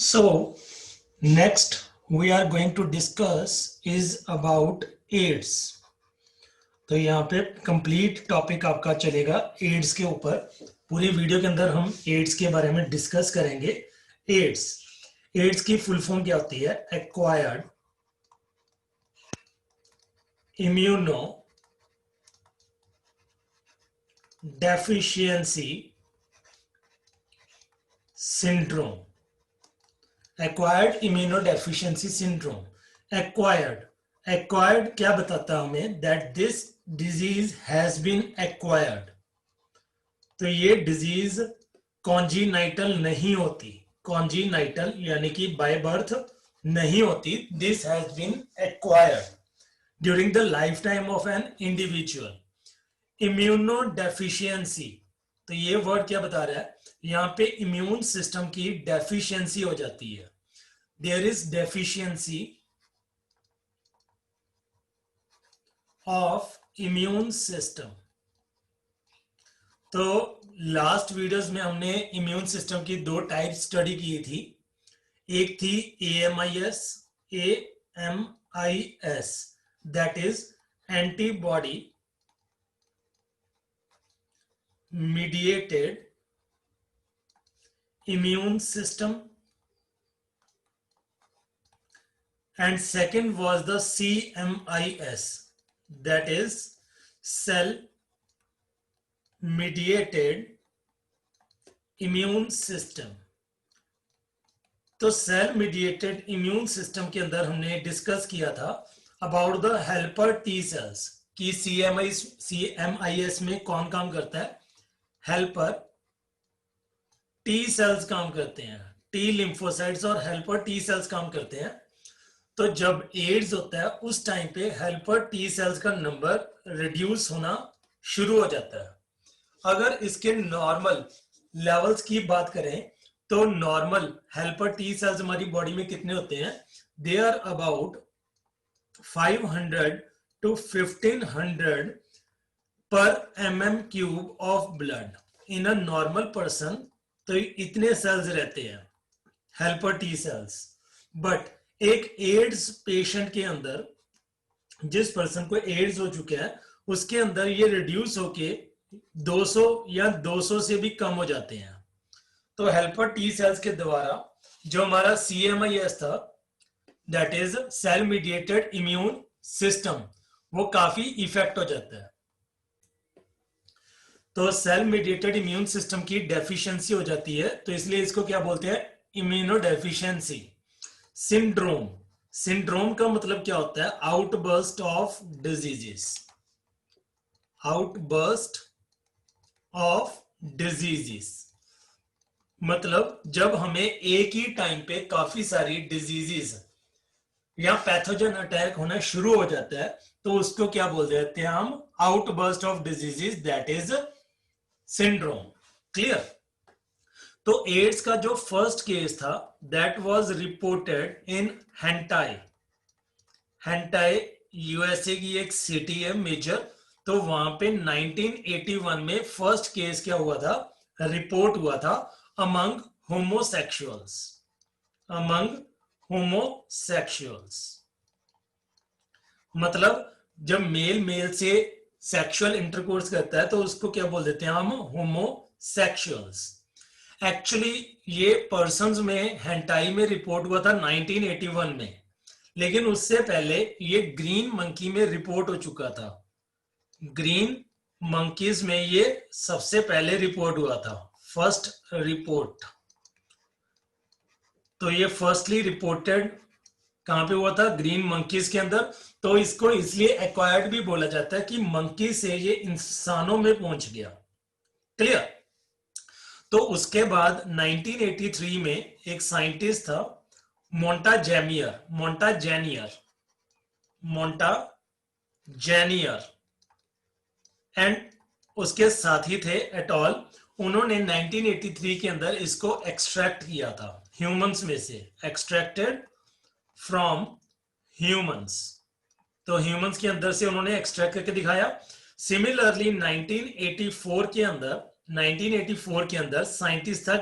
So next we are going to discuss is about AIDS. तो यहाँ पे complete topic आपका चलेगा एड्स के ऊपर। पूरी वीडियो के अंदर हम एड्स के बारे में डिस्कस करेंगे। एड्स एड्स की फुल फॉर्म क्या होती है? Acquired immuno deficiency syndrome. Acquired immunodeficiency syndrome. Acquired क्या बताता है हमें? That this disease has been acquired. तो ये डिजीज कॉन्जीनाइटल नहीं होती, कॉन्जीनाइटल यानी कि बाय बर्थ नहीं होती। This has been acquired during the life time of an individual. Immunodeficiency, तो ये वर्ड क्या बता रहा है? यहाँ पे इम्यून सिस्टम की डेफिशिएंसी हो जाती है। There is deficiency of immune system. तो लास्ट वीडियोस में हमने इम्यून सिस्टम की दो टाइप स्टडी की थी। एक थी AMIS, that is antibody mediated immune system, and second was the CMIS, that is cell mediated immune system। तो सेल मीडिएटेड इम्यून सिस्टम के अंदर हमने डिस्कस किया था about the helper T cells कि सीएमआईएस में कौन काम करता है? हेल्पर टी सेल्स काम करते हैं, टी लिम्फोसाइट्स और हेल्पर टी सेल्स काम करते हैं। तो जब एड्स होता है उस टाइम पे हेल्पर टी सेल्स का नंबर रिड्यूस होना शुरू हो जाता है। अगर इसके नॉर्मल लेवल्स की बात करें तो नॉर्मल हेल्पर टी सेल्स हमारी बॉडी में कितने होते हैं? दे आर अबाउट 500 to 1500 पर mm³ of blood in a normal person. तो इतने सेल्स रहते हैं हेल्पर टी सेल्स। बट एक एड्स पेशेंट के अंदर, जिस पर्सन को एड्स हो चुका है, उसके अंदर ये रिड्यूस होके 200 या 200 से भी कम हो जाते हैं। तो हेल्पर टी सेल्स के द्वारा जो हमारा CMIS था, that is cell mediated immune system, वो काफी इफेक्ट हो जाता है। तो सेल मीडिएटेड इम्यून सिस्टम की डेफिशिएंसी हो जाती है, तो इसलिए इसको क्या बोलते हैं? Immunodeficiency syndrome. सिंड्रोम का मतलब क्या होता है? Outburst of diseases, outburst of diseases. मतलब जब हमें एक ही टाइम पे काफी सारी डिजीजेस या पैथोजन अटैक होना शुरू हो जाता है, तो उसको क्या बोल देते हैं हम? Outburst of diseases, that is syndrome. Clear? तो एड्स का जो फर्स्ट केस था that was reported in hentai. Hentai USA की एक सिटी है मेजर। तो वहां पे 1981 में फर्स्ट केस क्या हुआ था? रिपोर्ट हुआ था अमंग होमोसेक्सुअल्स, अमंग होमोसेक्सुअल्स। मतलब जब मेल से सेक्सुअल इंटरकोर्स करता है तो उसको क्या बोल देते हैं हम? होमोसेक्सुअल्स। एक्चुअली ये पर्सन्स में हेंटाई में रिपोर्ट हुआ था 1981 में, लेकिन उससे पहले ये ग्रीन मंकी में रिपोर्ट हो चुका था। ग्रीन मंकीज में ये सबसे पहले रिपोर्ट हुआ था, फर्स्ट रिपोर्ट। तो ये फर्स्टली रिपोर्टेड कहां पे हुआ था? ग्रीन मंकीज के अंदर। तो इसको इसलिए एक्वायर्ड भी बोला जाता है कि मंकी से ये इंसानों में पहुंच गया। क्लियर? तो उसके बाद 1983 में एक साइंटिस्ट था मोंटाजेनियर एंड उसके साथी थे एटॉल। उन्होंने 1983 के अंदर इसको एक्सट्रैक्ट किया था ह्यूमंस में से, एक्सट्रैक्टेड फ्रॉम ह्यूमंस। तो ह्यूमंस के अंदर से उन्होंने एक्सट्रैक्ट करके दिखाया। सिमिलरली 1984 के अंदर साइंटिस्ट था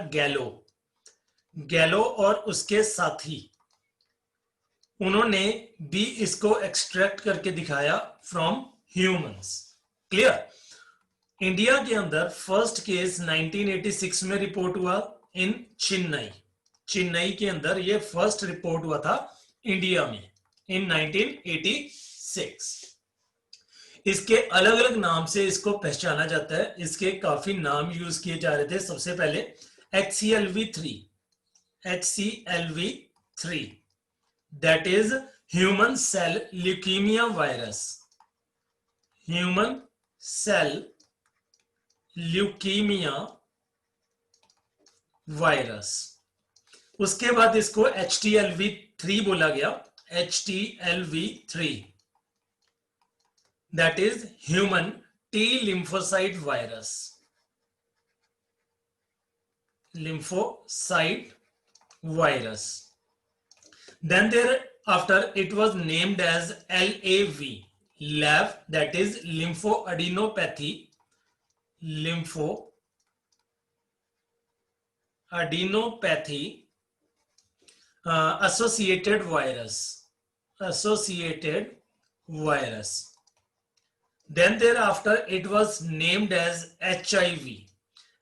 गैलो और उसके साथी, उन्होंने भी इसको एक्सट्रैक्ट करके दिखाया फ्रॉम ह्यूमंस। क्लियर? इंडिया के अंदर फर्स्ट केस 1986 में रिपोर्ट हुआ इन चेन्नई। चेन्नई के अंदर ये फर्स्ट रिपोर्ट हुआ था इंडिया में इन 1986। इसके अलग अलग नाम से इसको पहचाना जाता है, इसके काफी नाम यूज किए जा रहे थे। सबसे पहले HCLV3, HCLV3 that is human cell leukaemia virus, human cell leukaemia virus. उसके बाद इसको HTLV3 बोला गया, HTLV3 that is human T lymphocyte virus, lymphocyte virus. Then thereafter it was named as LAV, LAV that is lymphoadenopathy, lymphoadenopathy associated virus. Then thereafter it was named as HIV.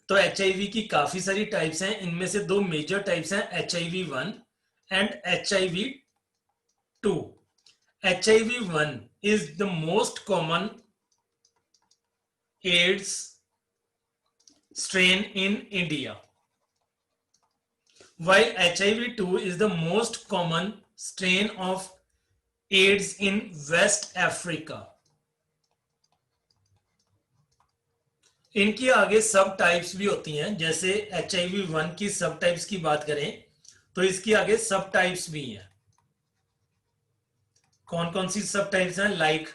तो HIV की काफी सारी types हैं, इनमें से दो major types हैं, HIV1 and HIV2. HIV1 is the most common AIDS strain in India, while HIV2 is the most common strain of AIDS in West Africa. इनकी आगे सब टाइप्स भी होती हैं, जैसे HIV1 की सब टाइप्स की बात करें तो इसकी आगे सब टाइप्स भी हैं। कौन कौन सी सब टाइप्स हैं? Like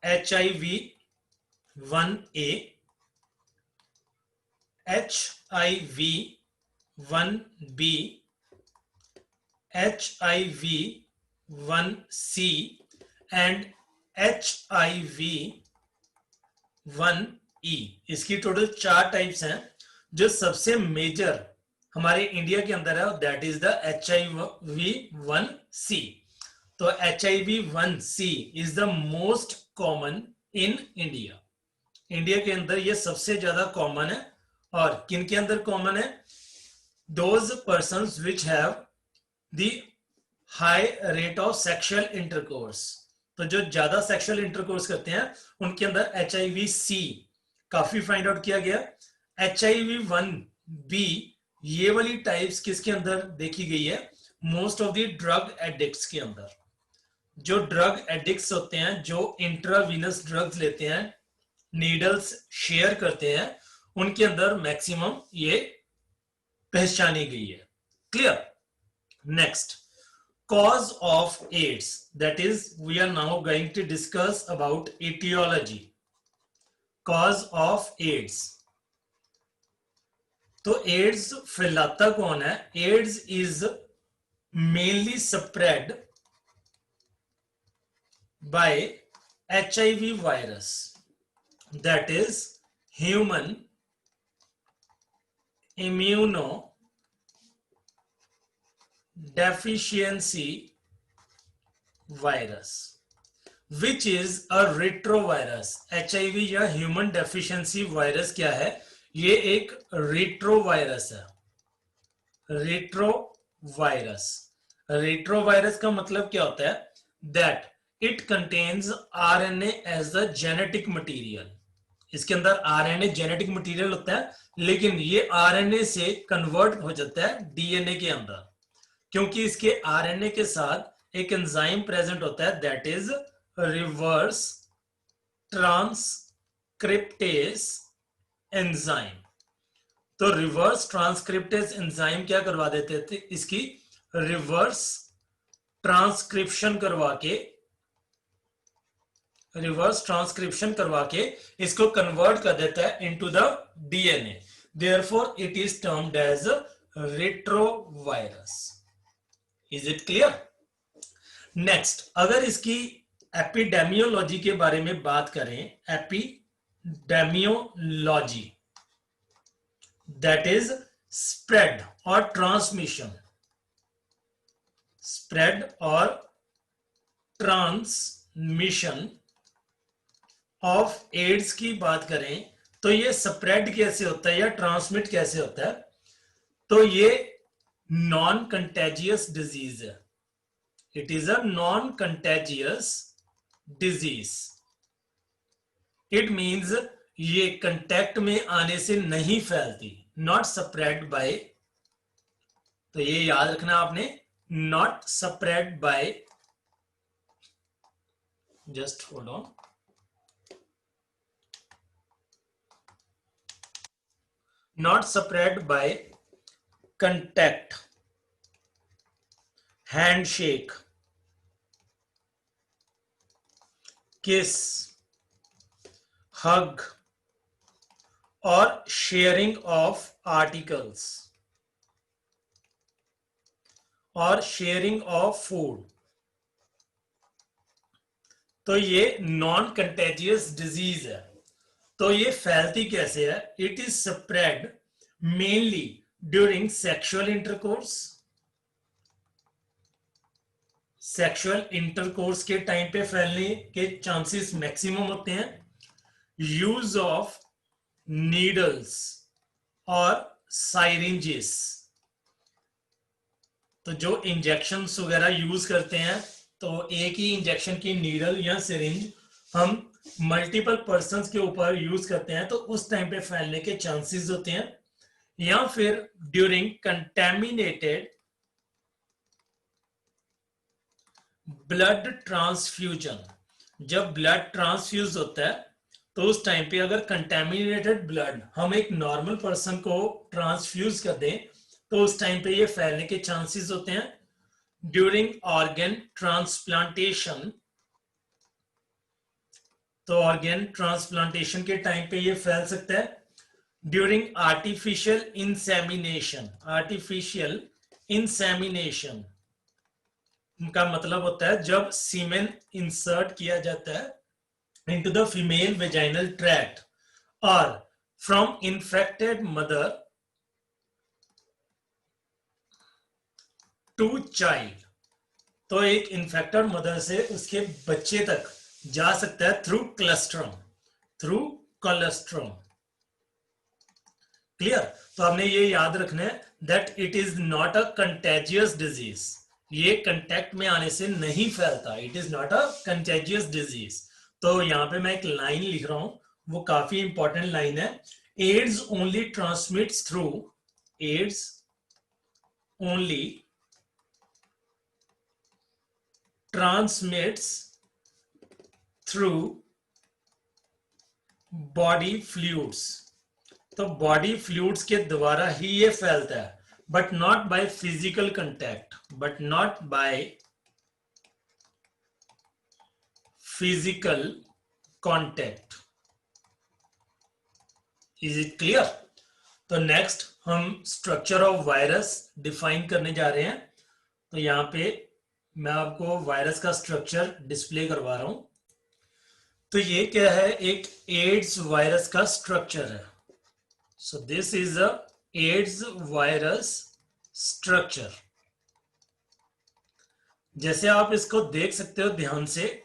HIV1A, HIV1B, HIV1C and HIV1E। इसकी टोटल 4 टाइप्स हैं। जो सबसे मेजर हमारे इंडिया के अंदर है दैट इज द HIV1C। तो HIV1C is the most common in India. India के अंदर ये सबसे ज्यादा कॉमन है। और किन के अंदर कॉमन है? Those persons which have the high rate of sexual intercourse. तो जो ज्यादा सेक्सुअल इंटरकोर्स करते हैं उनके अंदर HIV-C काफी फाइंड आउट किया गया। HIV-1B ये वाली टाइप्स किसके अंदर देखी गई है? Most of the drug addicts के अंदर। जो ड्रग एडिक्ट्स होते हैं, जो इंट्रावीनस ड्रग्स लेते हैं, नीडल्स शेयर करते हैं, उनके अंदर मैक्सिमम ये पहचानी गई है। Clear? Next, cause of AIDS, that is we are now going to discuss about etiology. Cause of AIDS. तो एड्स फैलाता कौन है? AIDS is mainly spread by HIV virus, that is human immunodeficiency virus, which is a retrovirus. HIV या human deficiency virus क्या है? ये एक retrovirus है। रेट्रोवायरस, रेट्रोवायरस का मतलब क्या होता है? That it contains RNA as the genetic material. इसके अंदर RNA जेनेटिक मटीरियल होता है, लेकिन ये RNA से कन्वर्ट हो जाता है DNA के अंदर, क्योंकि इसके RNA के साथ एक एंजाइम प्रेजेंट होता है that is reverse transcriptase enzyme. तो रिवर्स ट्रांसक्रिप्टेस एंजाइम क्या करवा देते थे? इसकी रिवर्स ट्रांसक्रिप्शन करवा के इसको कन्वर्ट कर देता है into the DNA। Therefore it is termed as retrovirus. Is it clear? Next, अगर इसकी एपिडेमियोलॉजी के बारे में बात करें, एपिडेमियोलॉजी दैट इज स्प्रेड और ट्रांसमिशन, स्प्रेड और ट्रांसमिशन ऑफ एड्स की बात करें तो ये स्प्रेड कैसे होता है या ट्रांसमिट कैसे होता है, तो ये नॉन कंटेजियस डिजीज है। It is a non contagious disease. It means ये कंटेक्ट में आने से नहीं फैलती, नॉट स्प्रेड बाय, तो ये याद रखना आपने, not spread by, just hold on, not spread by contact, handshake, kiss, hug और शेयरिंग ऑफ आर्टिकल्स और शेयरिंग ऑफ फूड। तो ये नॉन कंटेजियस डिजीज है। तो ये फैलती कैसे है? It is spread mainly during sexual intercourse, sexual intercourse के टाइम पे फैलने के चांसेस मैक्सिमम होते हैं। यूज ऑफ नीडल्स और साइरिंजेस, तो जो इंजेक्शंस वगैरह यूज करते हैं, तो एक ही इंजेक्शन की नीडल या सिरिंज हम मल्टीपल पर्संस के ऊपर यूज करते हैं, तो उस टाइम पे फैलने के चांसेस होते हैं। या फिर ड्यूरिंग कंटेमिनेटेड ब्लड ट्रांसफ्यूजन, जब ब्लड ट्रांसफ्यूज होता है तो उस टाइम पे अगर कंटेमिनेटेड ब्लड हम एक नॉर्मल पर्सन को ट्रांसफ्यूज कर दें तो उस टाइम पे ये फैलने के चांसेस होते हैं। ड्यूरिंग ऑर्गन ट्रांसप्लांटेशन, तो ऑर्गन ट्रांसप्लांटेशन के टाइम पे ये फैल सकता है। During artificial insemination, artificial insemination का मतलब होता है जब सीमेन इंसर्ट किया जाता है into the female vaginal tract or from infected mother to child, तो एक इन्फेक्टेड मदर से उसके बच्चे तक जा सकता है through colostrum, through colostrum. Clear? तो आपने ये याद रखना है that it is not a contagious disease, ये कंटेक्ट में आने से नहीं फैलता, it is not a contagious disease. तो यहां पे मैं एक लाइन लिख रहा हूं, वो काफी इंपॉर्टेंट लाइन है। AIDS only transmits through, AIDS only transmits through body fluids, तो बॉडी फ्लूइड्स के द्वारा ही ये फैलता है, but not by physical contact, but not by physical contact. Is it clear? तो नेक्स्ट हम स्ट्रक्चर ऑफ वायरस डिफाइन करने जा रहे हैं। तो यहां पे मैं आपको वायरस का स्ट्रक्चर डिस्प्ले करवा रहा हूं। तो ये क्या है? एक एड्स वायरस का स्ट्रक्चर है। So this is a AIDS virus structure. जैसे आप इसको देख सकते हो, ध्यान से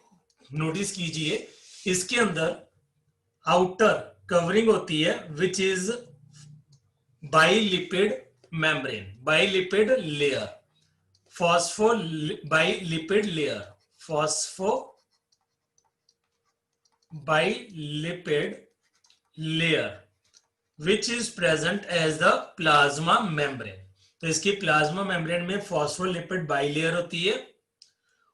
नोटिस कीजिए, इसके अंदर आउटर कवरिंग होती है which is bilipid membrane, bilipid layer, phospho bilipid layer, phospho bilipid layer which is present as the plasma membrane. तो इसकी प्लाज्मा मेम्ब्रेन में फॉस्फोलिपिड बाइलेयर होती है,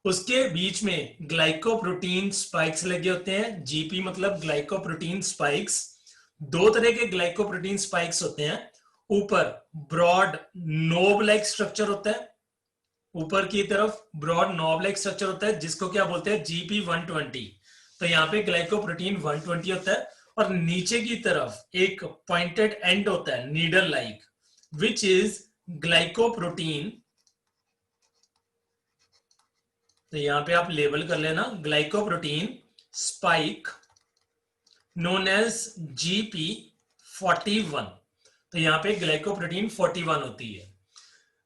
उसके बीच में ग्लाइकोप्रोटीन स्पाइक्स लगे होते हैं। जीपी मतलब ग्लाइकोप्रोटीन स्पाइक्स। दो तरह के ग्लाइकोप्रोटीन स्पाइक्स होते हैं। ऊपर ब्रॉड नोब लाइक स्ट्रक्चर होता है, ऊपर की तरफ ब्रॉड नॉब लाइक स्ट्रक्चर होता है जिसको क्या बोलते हैं? जीपी 120। तो यहाँ पे ग्लाइकोप्रोटीन 120 होता है, और नीचे की तरफ एक पॉइंटेड एंड होता है needle like which is glycoprotein. तो यहां पे आप लेबल कर लेना, glycoprotein spike known as GP41। तो यहाँ पे ग्लाइकोप्रोटीन 41 होती है।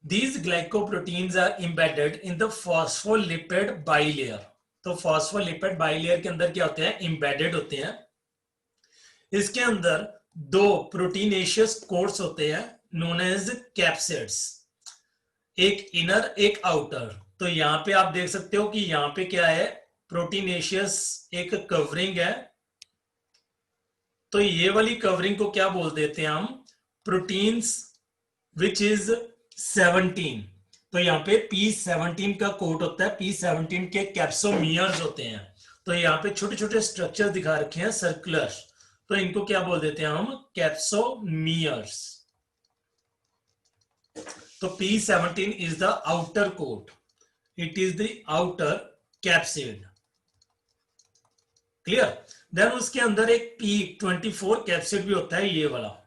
These glycoproteins are embedded in the phospholipid bilayer. तो phospholipid bilayer के अंदर क्या होते हैं, embedded होते हैं। इसके अंदर दो प्रोटीनेशियस कोट्स होते हैं नोन एज कैप्सिड्स, एक इनर एक आउटर। तो यहाँ पे आप देख सकते हो कि यहाँ पे क्या है, प्रोटीनेशियस एक कवरिंग है। तो ये वाली कवरिंग को क्या बोल देते हैं हम, प्रोटीन्स विच इज 17। तो यहाँ पे P17 का कोट होता है, P17 के कैप्सोमियर्स होते हैं। तो यहाँ पे छोटे छोटे स्ट्रक्चर दिखा रखे हैं सर्कुलर, तो इनको क्या बोल देते हैं हम, कैप्सोमियर्स। तो P17 is the outer coat, it is the outer capsid. Clear. Then उसके अंदर एक P24 कैप्सिड भी होता है, ये वाला।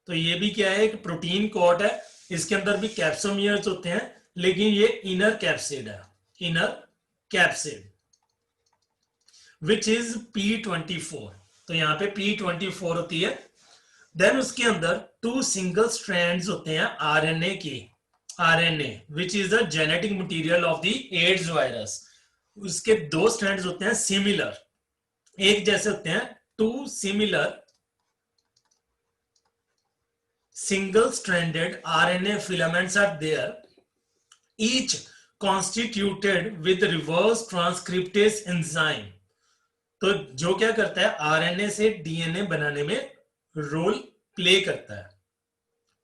तो ये भी क्या है, एक प्रोटीन कोट है, इसके अंदर भी कैप्सोमियर्स होते हैं, लेकिन ये इनर कैप्सिड है, inner capsid which is P24। तो यहाँ पे P24 होती है। देन उसके अंदर 2 सिंगल स्ट्रैंड्स होते हैं आरएनए के, RNA which is the genetic material of the AIDS virus. उसके 2 स्ट्रैंड्स होते हैं सिमिलर, एक जैसे होते हैं, 2 similar single stranded RNA filaments are there, each constituted with reverse transcriptase enzyme। तो जो क्या करता है, आरएनए से डीएनए बनाने में रोल प्ले करता है।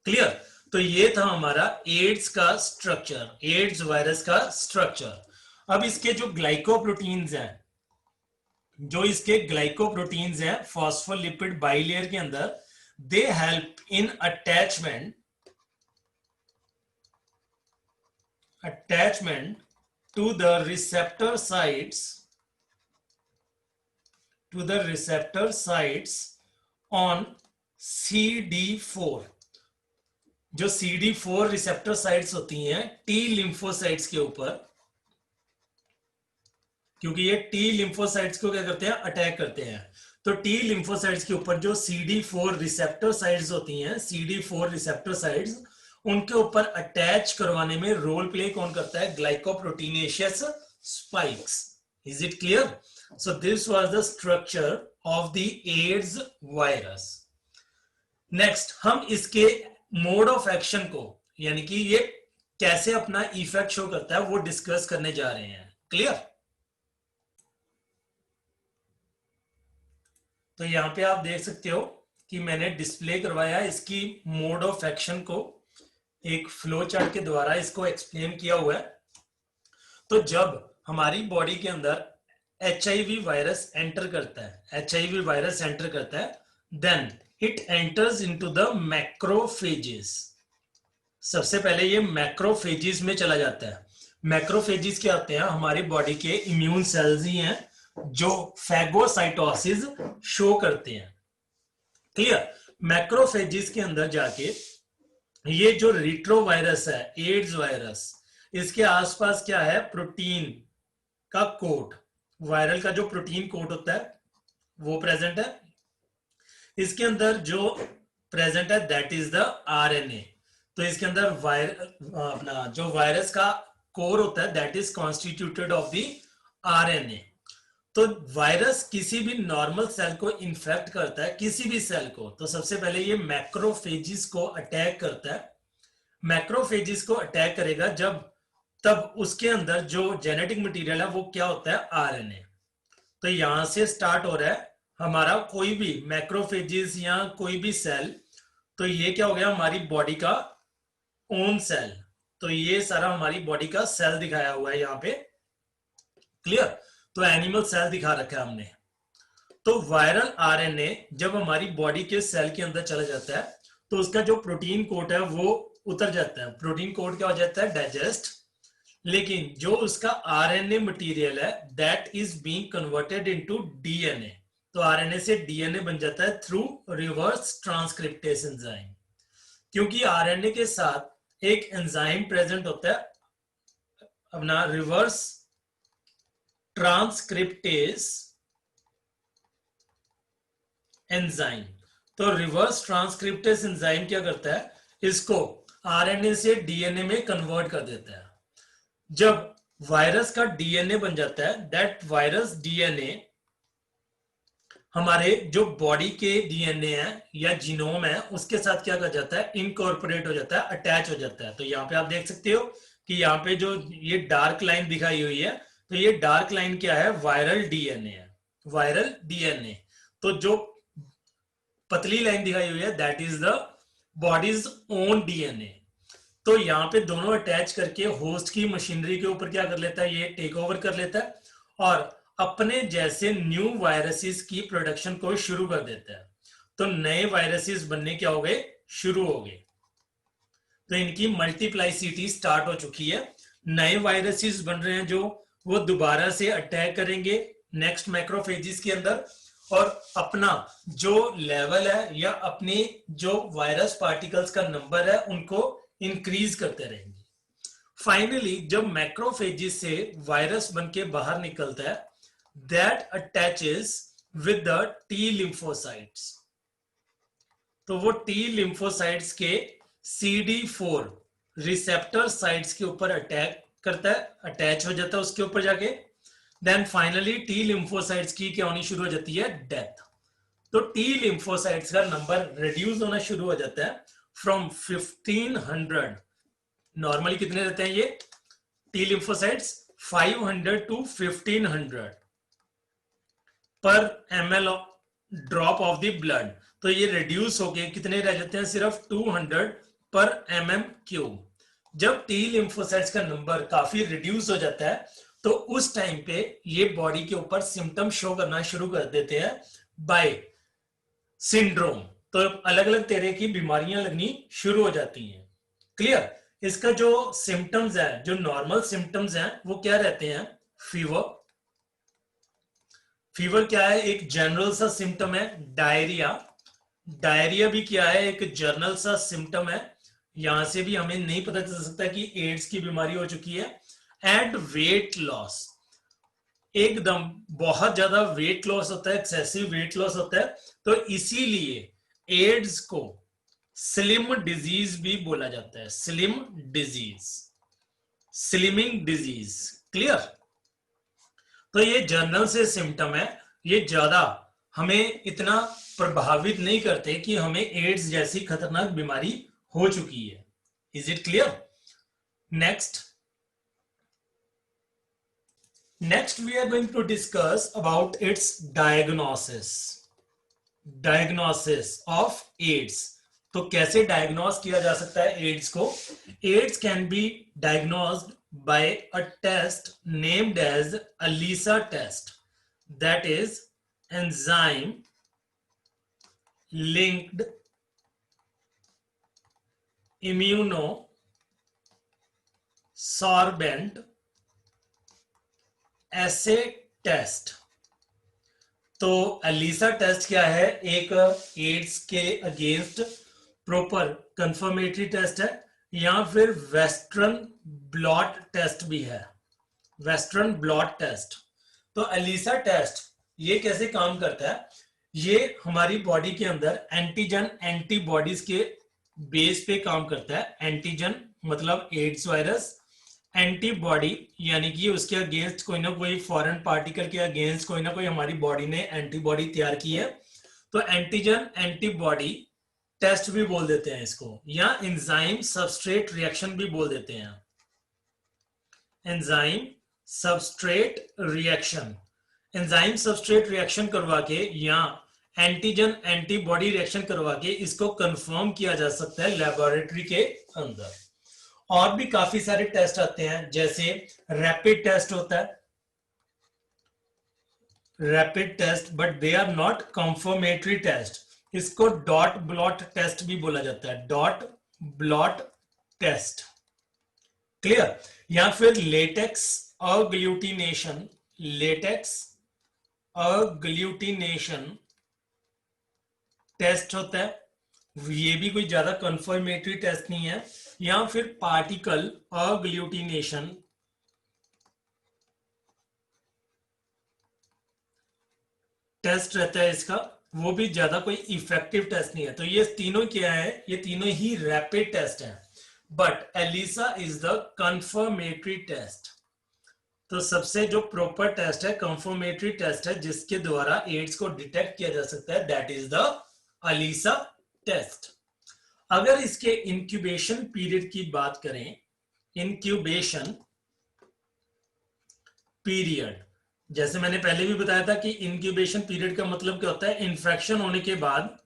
क्लियर। तो ये था हमारा एड्स का स्ट्रक्चर, एड्स वायरस का स्ट्रक्चर। अब इसके जो ग्लाइकोप्रोटीन्स हैं, जो इसके ग्लाइकोप्रोटीन्स हैं फॉस्फोलिपिड बाइलेयर के अंदर, they help in attachment to the receptor sites on CD4। जो CD4 रिसेप्टर साइट्स होती हैं टी लिम्फोसाइट्स के ऊपर, क्योंकि ये टी लिम्फोसाइट्स को क्या करते हैं, अटैक करते हैं। तो टी लिम्फोसाइट्स के ऊपर जो CD4 रिसेप्टर साइट्स होती हैं, CD4 रिसेप्टर साइट्स, उनके ऊपर अटैच करवाने में रोल प्ले कौन करता है, glycoproteinaceous spikes. Is it clear. So this was the structure of the AIDS virus. Next हम इसके मोड ऑफ एक्शन को, यानी कि ये कैसे अपना इफेक्ट शो करता है, वो डिस्कस करने जा रहे हैं। क्लियर। तो यहां पे आप देख सकते हो कि मैंने डिस्प्ले करवाया इसकी मोड ऑफ एक्शन को, एक फ्लो चार्ट के द्वारा इसको एक्सप्लेन किया हुआ है। तो जब हमारी बॉडी के अंदर HIV वायरस एंटर करता है, HIV वायरस एंटर करता है, then it enters into the macrophages. सबसे पहले ये मैक्रोफेजेस में चला जाता है। मैक्रोफेजेस क्या होते हैं, हमारी बॉडी के इम्यून सेल्स ही हैं जो फैगोसाइटोसिस शो करते हैं। क्लियर। मैक्रोफेजेस के अंदर जाके ये जो रिट्रोवायरस है, एड्स वायरस, इसके आसपास क्या है, प्रोटीन का कोट, वायरल का जो प्रोटीन कोट होता है वो प्रेजेंट है। इसके अंदर जो प्रेजेंट है दैट इज द आरएनए। तो इसके अंदर अपना जो वायरस का कोर होता है that is constituted of the RNA. तो वायरस किसी भी नॉर्मल सेल को इन्फेक्ट करता है, किसी भी सेल को, तो सबसे पहले ये मैक्रोफेजिस को अटैक करता है। मैक्रोफेजिस को अटैक करेगा जब, तब उसके अंदर जो जेनेटिक मटेरियल है वो क्या होता है, आरएनए। तो यहां से स्टार्ट हो रहा है हमारा कोई भी मैक्रोफेजिस या कोई भी सेल। तो ये क्या हो गया, हमारी बॉडी का ओन सेल। तो ये सारा हमारी बॉडी का सेल दिखाया हुआ है यहाँ पे। क्लियर। तो एनिमल सेल दिखा रखा है हमने। तो वायरल आरएनए जब हमारी बॉडी के सेल के अंदर चला जाता है तो उसका जो प्रोटीन कोट है वो उतर जाता है। प्रोटीन कोट क्या हो जाता है, डाइजेस्ट। लेकिन जो उसका आरएनए मटेरियल है that is being converted into DNA. तो आरएनए से डीएनए बन जाता है थ्रू रिवर्स ट्रांसक्रिप्टेज एंजाइम। क्योंकि आरएनए के साथ एक एंजाइम प्रेजेंट होता है, अपना रिवर्स ट्रांसक्रिप्टेज एंजाइम। तो रिवर्स ट्रांसक्रिप्टेस एंजाइम क्या करता है, इसको आरएनए से डीएनए में कन्वर्ट कर देता है। जब वायरस का डीएनए बन जाता है, दैट वायरस डीएनए हमारे जो बॉडी के डीएनए है या जीनोम है उसके साथ क्या कर जाता है, इनकॉर्पोरेट हो जाता है, अटैच हो जाता है। तो यहाँ पे आप देख सकते हो कि यहाँ पे जो ये डार्क लाइन दिखाई हुई है, तो ये डार्क लाइन क्या है, वायरल डीएनए है, वायरल डीएनए। तो जो पतली लाइन दिखाई हुई है that is the bodies own DNA. तो यहाँ पे दोनों अटैच करके होस्ट की मशीनरी के ऊपर क्या कर लेता है, ये टेक ओवर कर लेता है और अपने जैसे न्यू वायरसेस की प्रोडक्शन को शुरू कर देता है। तो नए वायरसेस बनने क्या हो गए, शुरू हो गए। तो इनकी मल्टीप्लाइसिटी स्टार्ट हो चुकी है, नए वायरसेस बन रहे हैं जो वो दोबारा से अटैक करेंगे नेक्स्ट मैक्रोफेजिस के अंदर और अपना जो लेवल है या अपने जो वायरस पार्टिकल्स का नंबर है उनको इंक्रीज करते रहेंगे। फाइनली जब मैक्रोफेजिस से वायरस बन के बाहर निकलता है, that attaches with the T lymphocytes. तो वो टी लिम्फोसाइट्स के CD4 रिसेप्टर साइट्स के ऊपर अटैक करता है, अटैच हो जाता है उसके ऊपर जाके। देन फाइनली टी लिम्फोसाइट्स की क्या होनी शुरू हो जाती है, डेथ। तो टी लिम्फोसाइट्स का नंबर रिड्यूस होना शुरू हो जाता है फ्रॉम 1500। नॉर्मली कितने रहते हैं ये टी लिम्फोसाइट्स, 500 to 1500 पर ml drop of the blood. तो ये रिड्यूस होके कितने रह जाते हैं, सिर्फ 200 पर mm³। जब टी लिम्फोसाइट्स का नंबर काफी रिड्यूस हो जाता है तो उस टाइम पे ये बॉडी के ऊपर सिम्टम शो करना शुरू कर देते हैं बाय सिंड्रोम। तो अलग अलग तरह की बीमारियां लगनी शुरू हो जाती हैं। क्लियर। इसका जो सिम्टम्स है, जो नॉर्मल सिम्टम्स हैं वो क्या रहते हैं, फीवर। फीवर क्या है, एक जनरल सा सिम्टम है। डायरिया, डायरिया भी क्या है, एक जनरल सा सिम्टम है। यहां से भी हमें नहीं पता चल सकता कि एड्स की बीमारी हो चुकी है। एंड वेट लॉस, एकदम बहुत ज्यादा वेट लॉस होता है, एक्सेसिव वेट लॉस होता है। तो इसीलिए एड्स को स्लिम डिजीज भी बोला जाता है, slim disease, slimming disease. Clear. तो ये जनरल से सिम्टम है, ये ज्यादा हमें इतना प्रभावित नहीं करते कि हमें एड्स जैसी खतरनाक बीमारी हो चुकी है। Is it clear. next we are going to discuss about its diagnosis of AIDS। तो कैसे डायग्नोस किया जा सकता है एड्स को। AIDS can be diagnosed by a test named as ELISA test, that is enzyme linked immunosorbent assay test। तो Elisa test क्या है, एक एड्स के अगेंस्ट प्रॉपर कंफर्मेटरी टेस्ट है, या फिर वेस्टर्न ब्लॉट टेस्ट भी है, वेस्टर्न ब्लॉट टेस्ट। तो एलिसा टेस्ट ये कैसे काम करता है, ये हमारी बॉडी के अंदर एंटीजन एंटीबॉडीज के बेस पे काम करता है। एंटीजन मतलब एड्स वायरस, एंटीबॉडी यानी कि उसके अगेंस्ट कोई ना कोई फॉरेन पार्टिकल के अगेंस्ट कोई ना कोई हमारी बॉडी ने एंटीबॉडी तैयार की है। तो एंटीजन एंटीबॉडी टेस्ट भी बोल देते हैं इसको, या एंजाइम सबस्ट्रेट रिएक्शन भी बोल देते हैं। Enzyme substrate reaction, enzyme substrate reaction करवा के या एंटीजन एंटीबॉडी रिएक्शन करवा के इसको कंफर्म किया जा सकता है लेबोरेटरी के अंदर। और भी काफी सारे टेस्ट आते हैं, जैसे रैपिड टेस्ट होता है, rapid test, but they are not confirmatory test. इसको डॉट ब्लॉट टेस्ट भी बोला जाता है, डॉट ब्लॉट टेस्ट। क्लियर। या फिर लेटेक्स अग्लूटिनेशन, लेटेक्स अग्लूटिनेशन टेस्ट होता है, ये भी कोई ज्यादा कंफर्मेटरी टेस्ट नहीं है। या फिर पार्टिकल अग्लूटिनेशन टेस्ट रहता है इसका, वो भी ज्यादा कोई इफेक्टिव टेस्ट नहीं है। तो ये तीनों क्या है, ये तीनों ही रैपिड टेस्ट हैं, but ELISA is the confirmatory test. तो सबसे जो प्रॉपर टेस्ट है कंफर्मेटरी टेस्ट है, जिसके द्वारा एड्स को डिटेक्ट किया जा सकता है, that is the ELISA test. अगर इसके इंक्यूबेशन पीरियड की बात करें, इंक्यूबेशन पीरियड, जैसे मैंने पहले भी बताया था कि इंक्यूबेशन पीरियड का मतलब क्या होता है, इन्फेक्शन होने के बाद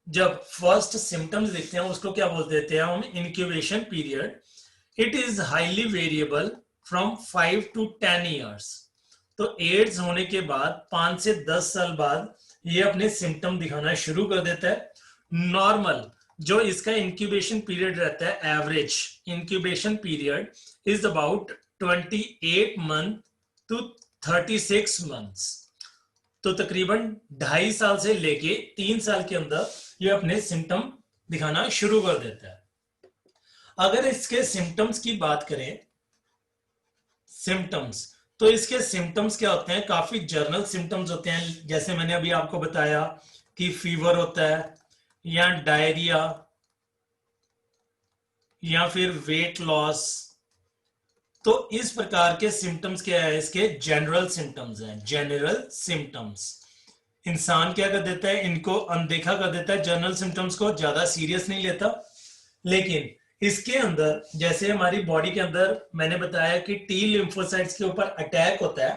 जब फर्स्ट सिम्टम्स दिखते हैं उसको क्या बोल देते हैं हम, incubation period. It is highly variable from 5 to 10 years. तो एड्स होने के बाद 5 से 10 साल बाद ये अपने सिम्टम दिखाना शुरू कर देता है। नॉर्मल जो इसका इंक्यूबेशन पीरियड रहता है, average incubation period is about 28 month to 36 months. तो तकरीबन 2.5 साल से लेके 3 साल के अंदर ये अपने सिम्टम दिखाना शुरू कर देता है। अगर इसके सिम्टम्स की बात करें, सिम्टम्स, तो इसके सिम्टम्स क्या होते हैं, काफी जनरल सिम्टम्स होते हैं। जैसे मैंने अभी आपको बताया कि फीवर होता है, या डायरिया, या फिर वेट लॉस। तो इस प्रकार के सिम्टम्स क्या है, इसके जनरल सिम्टम्स हैं, जनरल सिम्टम्स। इंसान क्या कर देता है, इनको अनदेखा कर देता है, जनरल सिम्टम्स को ज्यादा सीरियस नहीं लेता। लेकिन इसके अंदर जैसे हमारी बॉडी के अंदर मैंने बताया कि टी लिम्फोसाइट्स के ऊपर अटैक होता है,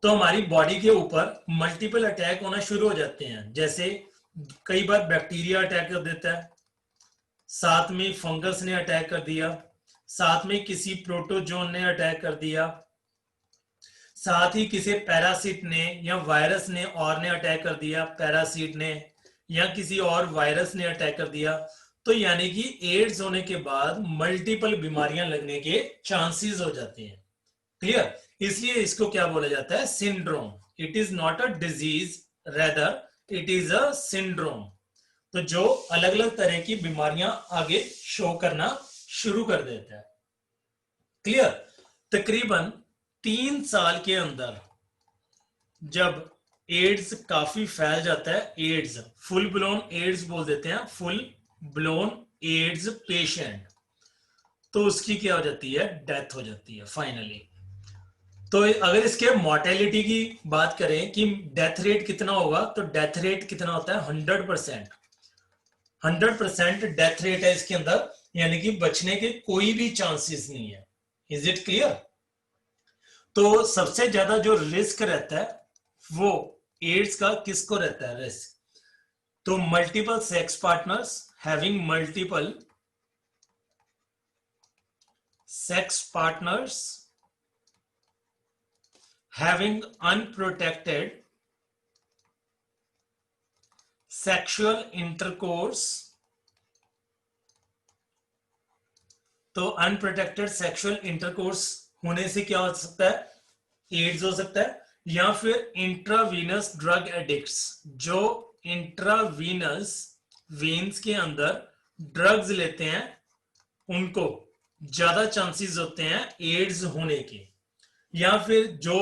तो हमारी बॉडी के ऊपर मल्टीपल अटैक होना शुरू हो जाते हैं। जैसे कई बार बैक्टीरिया अटैक कर देता है, साथ में फंगस ने अटैक कर दिया, साथ में किसी प्रोटोजोन ने अटैक कर दिया, साथ ही किसी पैरासिट ने या वायरस ने और ने अटैक कर दिया, पैरासिट ने या किसी और वायरस ने अटैक कर दिया। तो यानी कि एड्स होने के बाद मल्टीपल बीमारियां लगने के चांसेस हो जाते हैं। क्लियर? इसलिए इसको क्या बोला जाता है, syndrome. It is not a disease, rather it is a syndrome. तो जो अलग अलग तरह की बीमारियां आगे शो करना शुरू कर देता है। क्लियर? तकरीबन 3 साल के अंदर जब एड्स काफी फैल जाता है, एड्स फुल ब्लोन एड्स बोल देते हैं, फुल ब्लोन एड्स पेशेंट, तो उसकी क्या हो जाती है, डेथ हो जाती है फाइनली। तो अगर इसके मोर्टेलिटी की बात करें कि डेथ रेट कितना होगा, तो डेथ रेट कितना होता है, 100%। 100% डेथ रेट है इसके अंदर, यानी कि बचने के कोई भी चांसेस नहीं है। Is it clear? तो सबसे ज्यादा जो रिस्क रहता है वो एड्स का किसको रहता है रिस्क, तो multiple sex partners, having multiple sex partners, having unprotected sexual intercourse. तो अनप्रोटेक्टेड सेक्सुअल इंटरकोर्स होने से क्या हो सकता है, एड्स हो सकता है। या फिर इंट्रावीनस ड्रग एडिक्ट्स, जो इंट्रावीनस वेन्स के अंदर ड्रग्स लेते हैं, उनको ज्यादा चांसेस होते हैं एड्स होने के। या फिर जो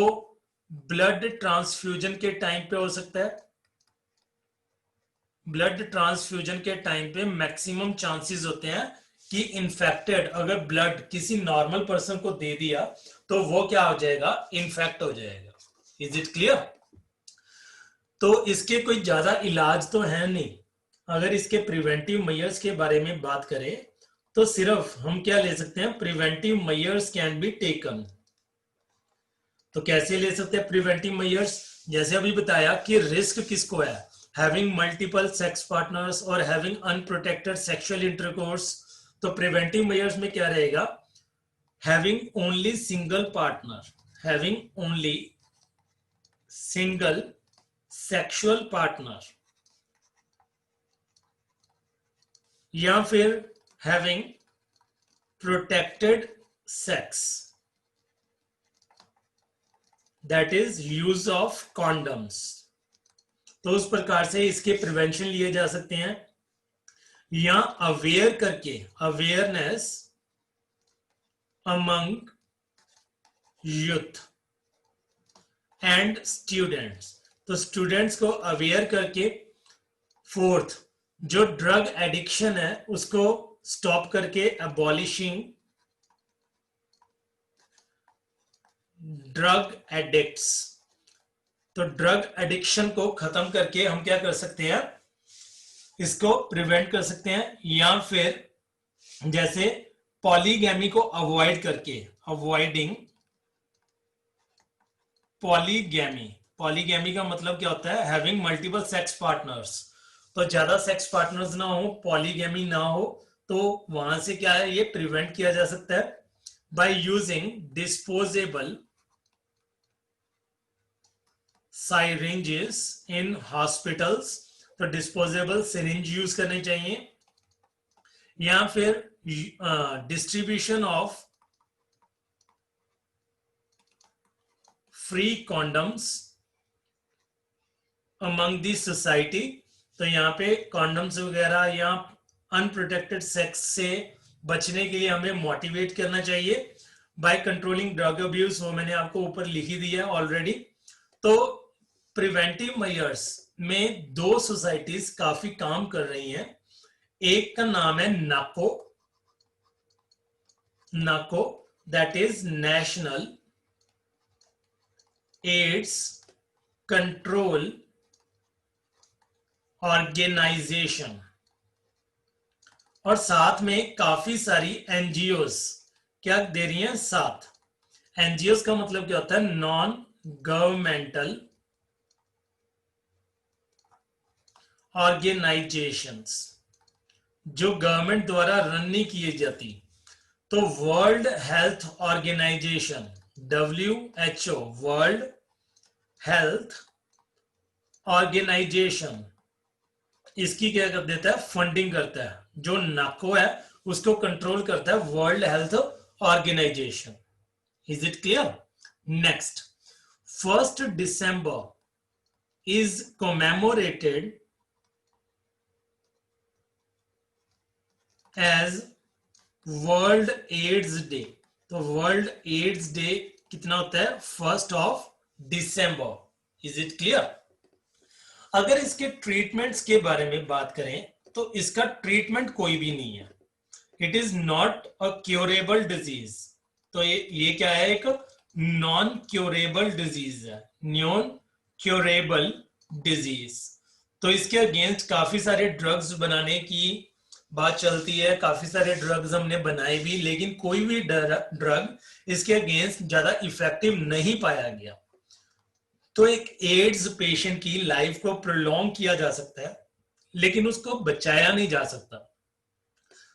ब्लड ट्रांसफ्यूजन के टाइम पे हो सकता है, ब्लड ट्रांसफ्यूजन के टाइम पे मैक्सिमम चांसेस होते हैं कि इन्फेक्टेड, अगर ब्लड किसी नॉर्मल पर्सन को दे दिया तो वो क्या हो जाएगा, इन्फेक्ट हो जाएगा। Is it clear? तो इसके कोई ज्यादा इलाज तो है नहीं। अगर इसके प्रिवेंटिव मेजर्स के बारे में बात करें तो सिर्फ हम क्या ले सकते हैं, preventive measures can be taken. तो कैसे ले सकते हैं प्रिवेंटिव मेजर्स, जैसे अभी बताया कि रिस्क किसको है, हैविंग मल्टीपल सेक्स पार्टनर्स और हैविंग अनप्रोटेक्टेड सेक्सुअल इंटरकोर्स। तो प्रिवेंटिव मेजर्स में क्या रहेगा, having only single partner, having only single sexual partner, या फिर having protected sex, that is use of condoms. तो उस प्रकार से इसके प्रिवेंशन लिए जा सकते हैं। या अवेयर करके, awareness among youth and students, तो स्टूडेंट्स को अवेयर करके, फोर्थ जो ड्रग एडिक्शन है उसको स्टॉप करके अबॉलिशिंग ड्रग एडिक्ट्स। तो ड्रग एडिक्शन को खत्म करके हम क्या कर सकते हैं, इसको प्रिवेंट कर सकते हैं, या फिर जैसे पॉलीगैमी को अवॉइड करके, अवॉइडिंग पॉलीगैमी। पॉलीगैमी का मतलब क्या होता है, हैविंग मल्टीपल सेक्स पार्टनर्स। तो ज्यादा सेक्स पार्टनर्स ना हो, पॉलीगैमी ना हो, तो वहां से क्या है, ये प्रिवेंट किया जा सकता है by using disposable syringes in hospitals। तो डिस्पोजेबल सिरिंज यूज करनी चाहिए, या फिर distribution of free condoms among the society. तो यहाँ पे कॉन्डम्स वगैरह या अनप्रोटेक्टेड सेक्स से बचने के लिए हमें मोटिवेट करना चाहिए बाय कंट्रोलिंग ड्रग अब्यूज। वो मैंने आपको ऊपर लिखी दी है ऑलरेडी। तो प्रिवेंटिव मेजर्स में दो सोसाइटीज काफी काम कर रही हैं। एक का नाम है NACO, NACO that is National AIDS Control Organisation, और साथ में काफी सारी एनजीओस क्या दे रही हैं साथ। एनजीओस का मतलब क्या होता है, नॉन गवर्नमेंटल ऑर्गेनाइजेशंस, जो गवर्नमेंट द्वारा रन नहीं की जाती। तो world health organisation WHO, world health organisation, इसकी क्या कर देता है, फंडिंग करता है। जो नाको है उसको कंट्रोल करता है world health organisation. Is it clear? Next, 1 December is commemorated as world AIDS day. तो वर्ल्ड एड्स डे कितना होता है, 1 December। Is it clear? अगर इसके ट्रीटमेंट्स के बारे में बात करें तो इसका ट्रीटमेंट कोई भी नहीं है। It is not a curable disease. तो ये क्या है, एक नॉन क्योरेबल डिजीज है, नॉन क्योरेबल डिजीज। तो इसके अगेंस्ट काफी सारे ड्रग्स बनाने की बात चलती है, काफी सारे ड्रग्स हमने बनाए भी, लेकिन कोई भी ड्रग इसके अगेंस्ट ज्यादा इफेक्टिव नहीं पाया गया। तो एक एड्स पेशेंट की लाइफ को प्रोलॉन्ग किया जा सकता है, लेकिन उसको बचाया नहीं जा सकता।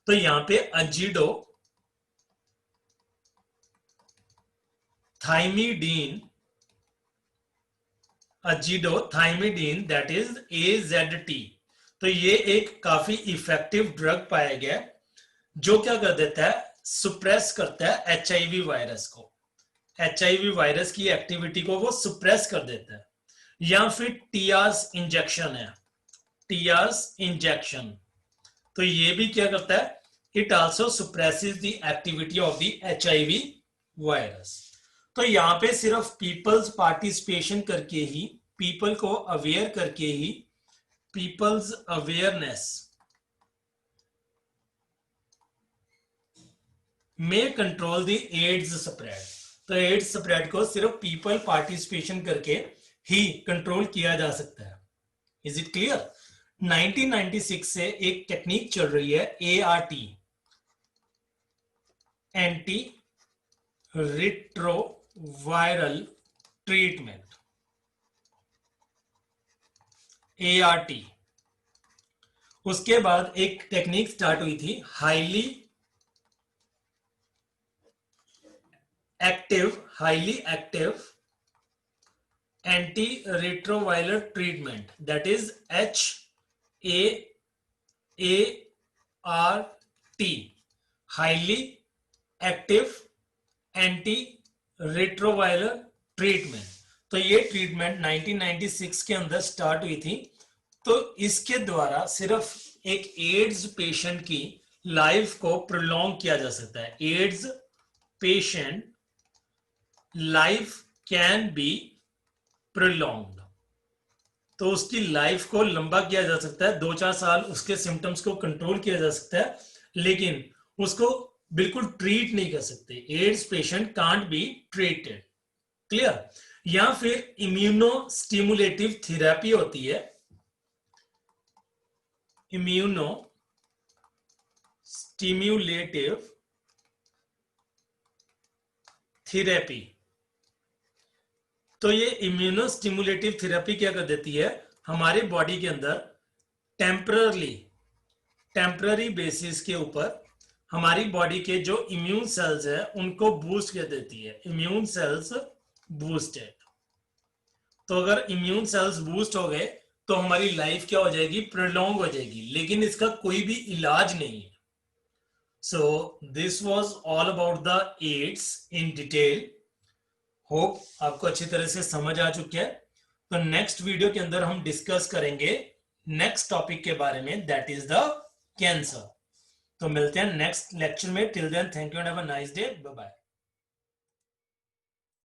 तो यहां पे अजीडो थाइमिडीन, अजीडोथाइमिडीन दैट इज AZT, तो ये एक काफी इफेक्टिव ड्रग पाया गया जो क्या कर देता है, सुप्रेस करता है HIV वायरस को, HIV वायरस की एक्टिविटी को वो सुप्रेस कर देता है। या फिर टीआरस इंजेक्शन है, टीआरस इंजेक्शन, तो ये भी क्या करता है, it also suppresses the activity of the HIV virus. तो यहाँ पे सिर्फ पीपल्स पार्टिसिपेशन करके ही, पीपल को अवेयर करके ही, पीपल्स अवेयरनेस में कंट्रोल द एड्स स्प्रेड। तो एड्स स्प्रेड को सिर्फ पीपल पार्टिसिपेशन करके ही कंट्रोल किया जा सकता है। Is it clear? 1996 से एक टेक्निक चल रही है ART, anti retroviral treatment, ART। उसके बाद एक टेक्निक स्टार्ट हुई थी, highly active anti retroviral treatment, that is HAART, highly active anti retroviral treatment. तो ये ट्रीटमेंट 1996 के अंदर स्टार्ट हुई थी। तो इसके द्वारा सिर्फ एक एड्स पेशेंट की लाइफ को प्रोलॉन्ग किया जा सकता है। Ads patient life can be prolonged. तो उसकी लाइफ को लंबा किया जा सकता है, 2-4 साल उसके सिम्टम्स को कंट्रोल किया जा सकता है, लेकिन उसको बिल्कुल ट्रीट नहीं कर सकते। Ads patient can't be treated, clear. या फिर इम्यूनो स्टिमुलेटिव थेरेपी होती है, इम्यूनो स्टिमुलेटिव थेरेपी। तो ये इम्यूनो स्टिमुलेटिव थेरेपी क्या कर देती है, हमारे बॉडी के अंदर टेम्पररी बेसिस के ऊपर हमारी बॉडी के जो इम्यून सेल्स है उनको बूस्ट कर देती है। इम्यून सेल्स बूस्टेड, तो अगर इम्यून सेल्स बूस्ट हो गए तो हमारी लाइफ क्या हो जाएगी, प्रोलॉन्ग हो जाएगी, लेकिन इसका कोई भी इलाज नहीं है। So this was all about the AIDS in detail. Hope आपको अच्छी तरह से समझ आ चुकी है। तो नेक्स्ट वीडियो के अंदर हम डिस्कस करेंगे नेक्स्ट टॉपिक के बारे में, दैट इज द कैंसर। तो मिलते हैं नेक्स्ट लेक्चर में। Till then thank you and have a nice day, bye bye.